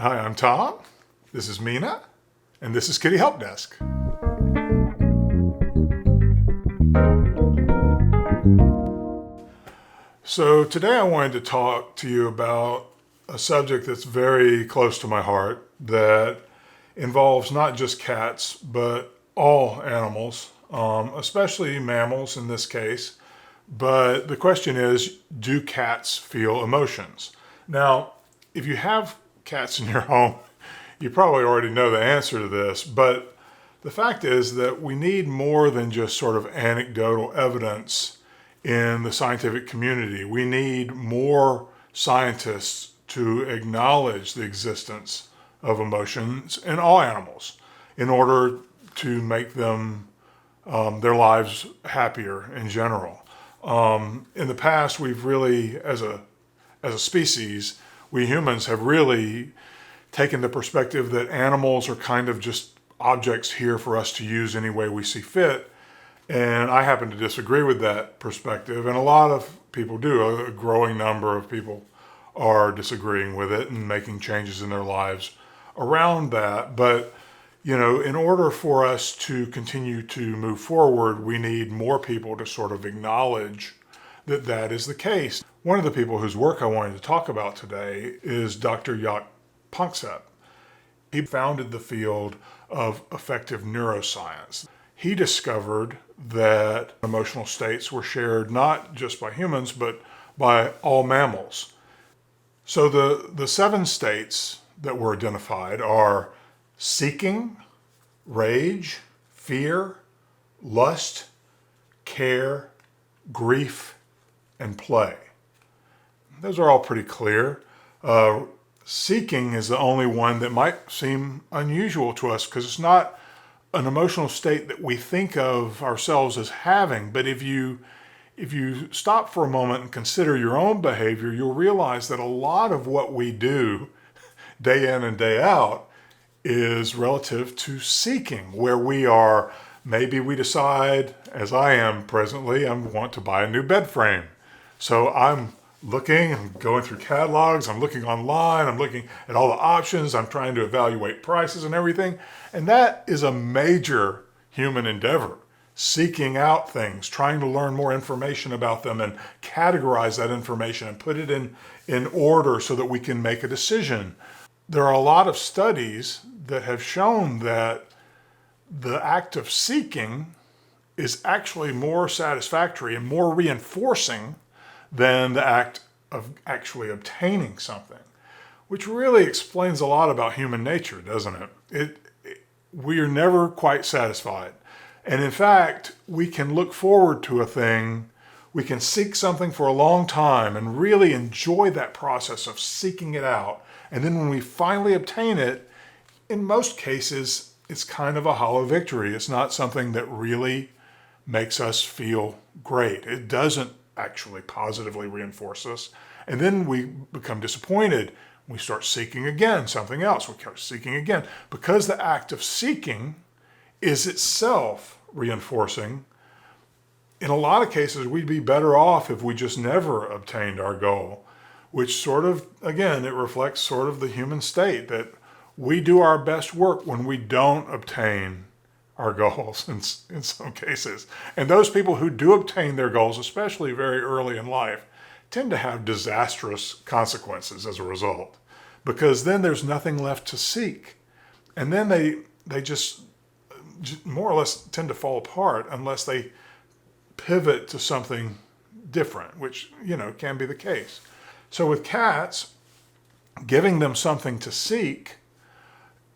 Hi, I'm Tom. This is Mina, and this is Kitty Help Desk. So today I wanted to talk to you about a subject that's very close to my heart that involves not just cats, but all animals, especially mammals in this case. But the question is, do cats feel emotions? Now, if you have cats in your home, you probably already know the answer to this, but the fact is that we need more than just sort of anecdotal evidence in the scientific community. We need more scientists to acknowledge the existence of emotions in all animals in order to make them their lives happier in general. In the past, we've really, as a species, we humans have really taken the perspective that animals are kind of just objects here for us to use any way we see fit. And I happen to disagree with that perspective. And a lot of people do. A growing number of people are disagreeing with it and making changes in their lives around that. But, you know, in order for us to continue to move forward, we need more people to sort of acknowledge that that is the case. One of the people whose work I wanted to talk about today is Dr. Panksepp. He founded the field of affective neuroscience. He discovered that emotional states were shared not just by humans, but by all mammals. So the 7 states that were identified are seeking, rage, fear, lust, care, grief, and play. Those are all pretty clear. Seeking is the only one that might seem unusual to us because it's not an emotional state that we think of ourselves as having. But if you stop for a moment and consider your own behavior, you'll realize that a lot of what we do day in and day out is relative to seeking, where maybe we decide, as I am presently, I want to buy a new bed frame. So I'm going through catalogs, I'm looking online, I'm looking at all the options, I'm trying to evaluate prices and everything. And that is a major human endeavor, seeking out things, trying to learn more information about them and categorize that information and put it in order so that we can make a decision. There are a lot of studies that have shown that the act of seeking is actually more satisfactory and more reinforcing than the act of actually obtaining something, which really explains a lot about human nature, doesn't it? We are never quite satisfied. And in fact, we can look forward to a thing, we can seek something for a long time and really enjoy that process of seeking it out. And then when we finally obtain it, in most cases, it's kind of a hollow victory. It's not something that really makes us feel great. It doesn't actually positively reinforce us. And then we become disappointed. We start seeking again, something else. We start seeking again. Because the act of seeking is itself reinforcing, in a lot of cases, we'd be better off if we just never obtained our goal, which sort of, again, it reflects sort of the human state that we do our best work when we don't obtain our goals in some cases. And those people who do obtain their goals, especially very early in life, tend to have disastrous consequences as a result, because then there's nothing left to seek. And then they just more or less tend to fall apart unless they pivot to something different, which, you know, can be the case. So with cats, giving them something to seek,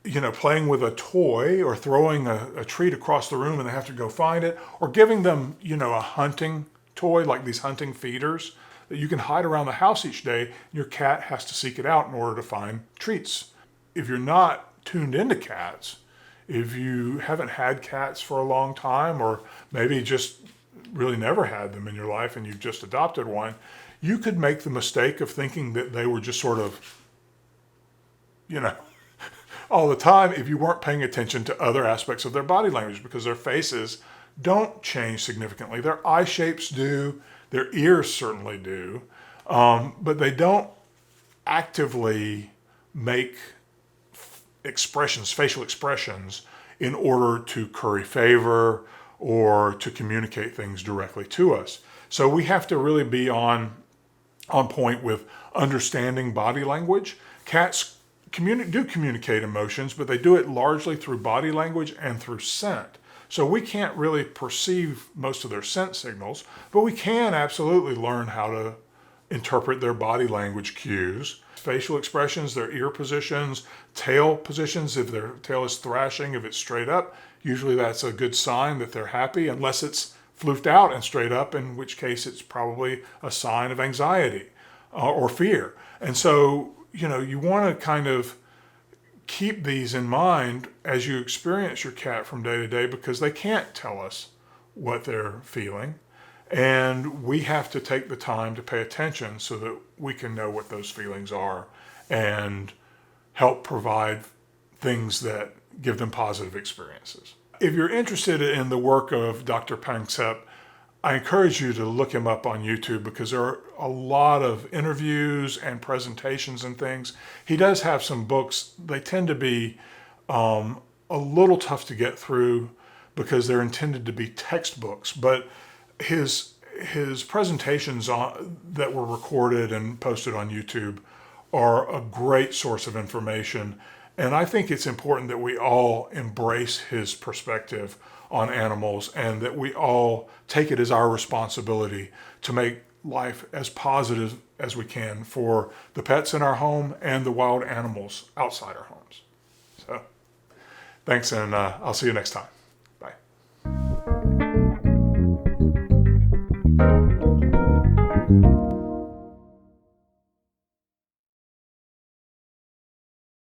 you know, playing with a toy or throwing a treat across the room and they have to go find it, or giving them, you know, a hunting toy like these hunting feeders that you can hide around the house each day. Your cat has to seek it out in order to find treats. If you're not tuned into cats, if you haven't had cats for a long time, or maybe just really never had them in your life and you've just adopted one, you could make the mistake of thinking that they were just sort of, you know, all the time if you weren't paying attention to other aspects of their body language, because their faces don't change significantly. Their eye shapes do, their ears certainly do, but they don't actively make expressions, facial expressions, in order to curry favor or to communicate things directly to us. So we have to really be on point with understanding body language. Cats do communicate emotions, but they do it largely through body language and through scent. So we can't really perceive most of their scent signals, but we can absolutely learn how to interpret their body language cues, facial expressions, their ear positions, tail positions. If their tail is thrashing, if it's straight up, usually that's a good sign that they're happy, unless it's floofed out and straight up, in which case it's probably a sign of anxiety or fear. And so, you want to kind of keep these in mind as you experience your cat from day to day, because they can't tell us what they're feeling. And we have to take the time to pay attention so that we can know what those feelings are and help provide things that give them positive experiences. If you're interested in the work of Dr. Panksepp, I encourage you to look him up on YouTube, because there are a lot of interviews and presentations and things. He does have some books. They tend to be a little tough to get through because they're intended to be textbooks, but his presentations that were recorded and posted on YouTube are a great source of information. And I think it's important that we all embrace his perspective on animals, and that we all take it as our responsibility to make life as positive as we can for the pets in our home and the wild animals outside our homes. So thanks, and I'll see you next time.